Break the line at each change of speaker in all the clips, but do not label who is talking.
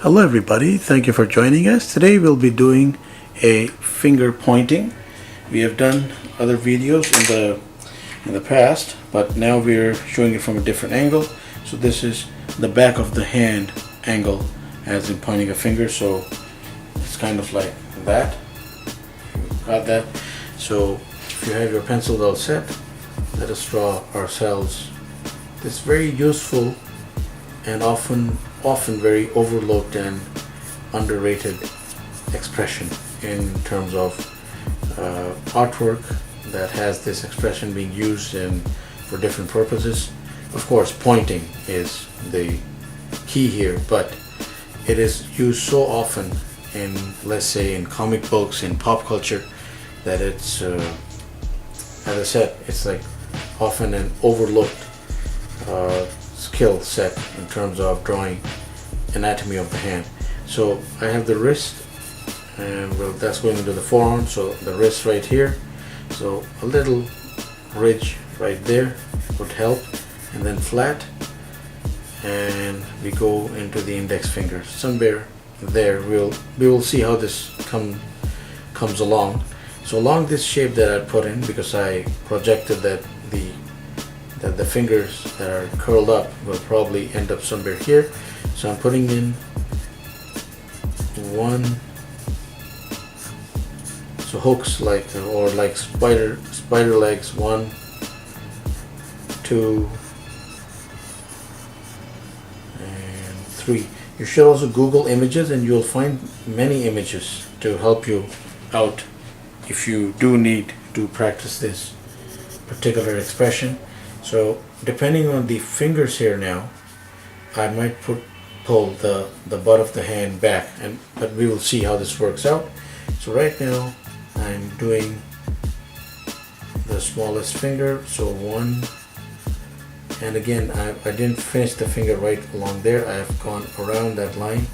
Hello everybody, thank you for joining us. Today we'll be doing a finger pointing. We have done other videos in the past, but now we're showing it from a different angle. So this is the back of the hand angle, as in pointing a finger. So it's kind of like that. Got that? So if you have your pencil all set, let us draw ourselves this very useful and often very overlooked and underrated expression in terms of artwork that has this expression being used for different purposes. Of course, pointing is the key here, but it is used so often in, let's say, in comic books, in pop culture, that it's, as I said, it's like often an overlooked skill set in terms of drawing anatomy of the hand. So I have the wrist, and well, that's going into the forearm, so the wrist right here. So a little ridge right there would help, and then flat, and we go into the index finger somewhere there. We will see how this comes along. So along this shape that I put in, because I projected that the fingers that are curled up will probably end up somewhere here. So I'm putting in one, so hooks like, or like spider legs, 1, 2, and 3. You should also Google images, and you'll find many images to help you out if you do need to practice this particular expression. So depending on the fingers here now, I might pull the butt of the hand back, but we will see how this works out. So right now I'm doing the smallest finger, so 1, and again I didn't finish the finger right along there. I have gone around that line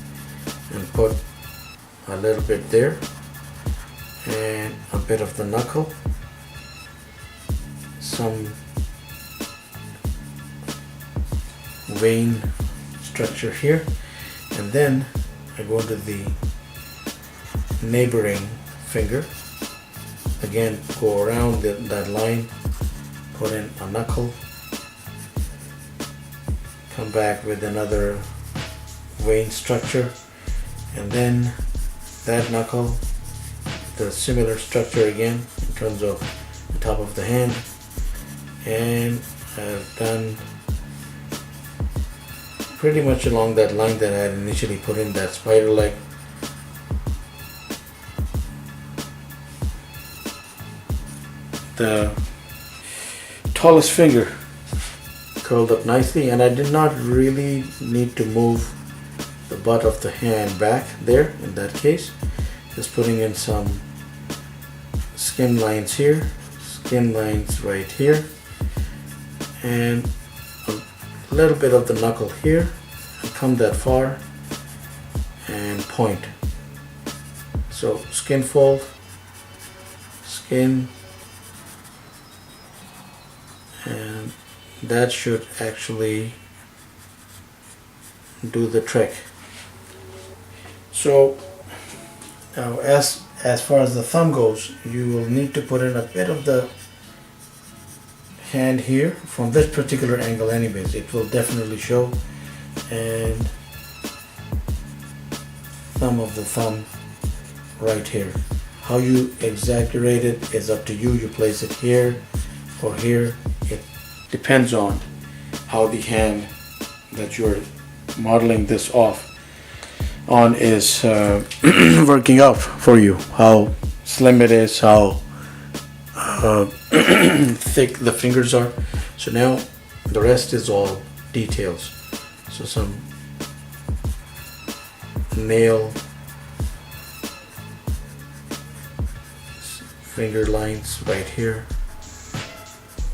and put a little bit there, and a bit of the knuckle, some vein structure here, and then I go into the neighboring finger, again go around that line, put in a knuckle, come back with another vein structure, and then that knuckle, the similar structure again in terms of the top of the hand, and I've done pretty much along that line that I had initially put in, that spider leg. The tallest finger curled up nicely, and I did not really need to move the butt of the hand back there in that case. Just putting in some skin lines here, skin lines right here, and a little bit of the knuckle here, and come that far and point. So skin fold, skin, and that should actually do the trick. So now as far as the thumb goes, you will need to put in a bit of the hand here from this particular angle anyways. It will definitely show, and thumb of the thumb right here. How you exaggerate it is up to you. You place it here or here. It depends on how the hand that you're modeling this off on is working out for you, how slim it is, how thick the fingers are. So now the rest is all details. So some nail finger lines right here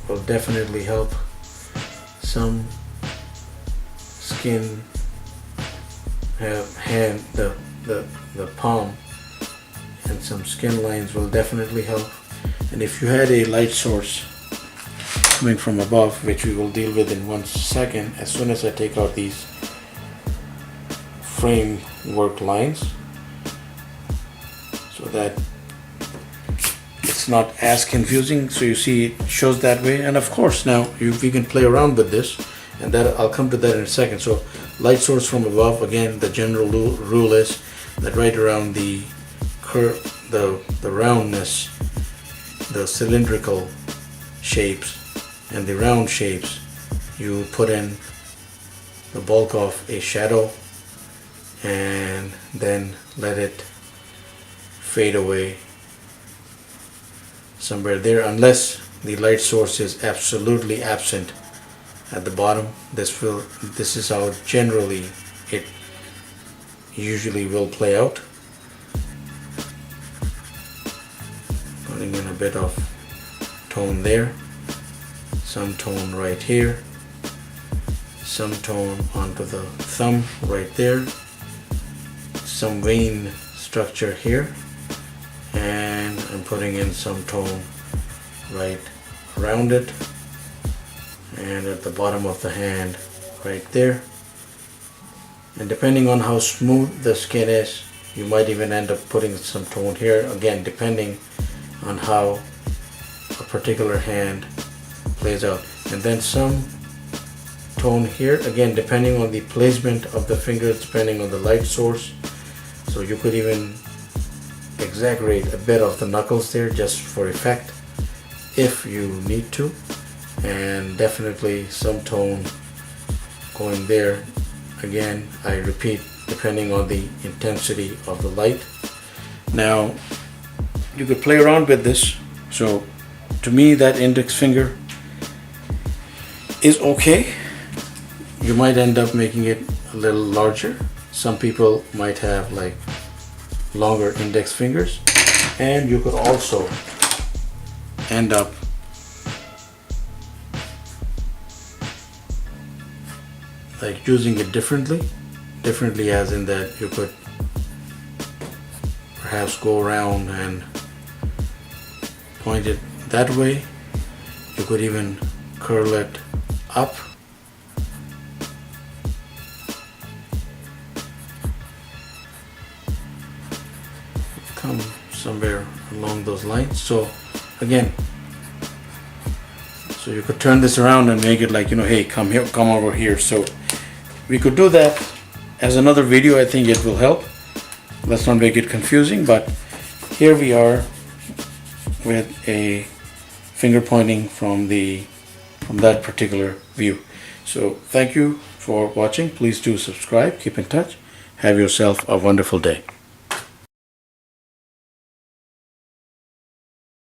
will definitely help. Some skin hand, the palm, and some skin lines will definitely help. And if you had a light source coming from above, which we will deal with in 1 second, as soon as I take out these framework lines so that it's not as confusing. So you see it shows that way, and of course now we can play around with this, and that I'll come to that in a second. So light source from above, again the general rule is that right around the curve, the roundness, the cylindrical shapes and the round shapes, you put in the bulk of a shadow and then let it fade away somewhere there, unless the light source is absolutely absent at the bottom. This is how generally it usually will play out. Putting in a bit of tone there, some tone right here, some tone onto the thumb right there, some vein structure here, and I'm putting in some tone right around it, and at the bottom of the hand right there. And depending on how smooth the skin is, you might even end up putting some tone here, again depending on how a particular hand plays out. And then some tone here, again depending on the placement of the fingers, depending on the light source. So you could even exaggerate a bit of the knuckles there just for effect if you need to, and definitely some tone going there, again I repeat, depending on the intensity of the light. Now you could play around with this. So to me that index finger is okay. You might end up making it a little larger. Some people might have like longer index fingers, and you could also end up like using it differently as in that you could perhaps go around and point it that way. You could even curl it up, come somewhere along those lines. So again, so you could turn this around and make it like, you know, hey, come here, come over here. So we could do that as another video. I think it will help. Let's not make it confusing, but here we are with a finger pointing from that particular view. So thank you for watching. Please do subscribe, keep in touch, have yourself a wonderful day.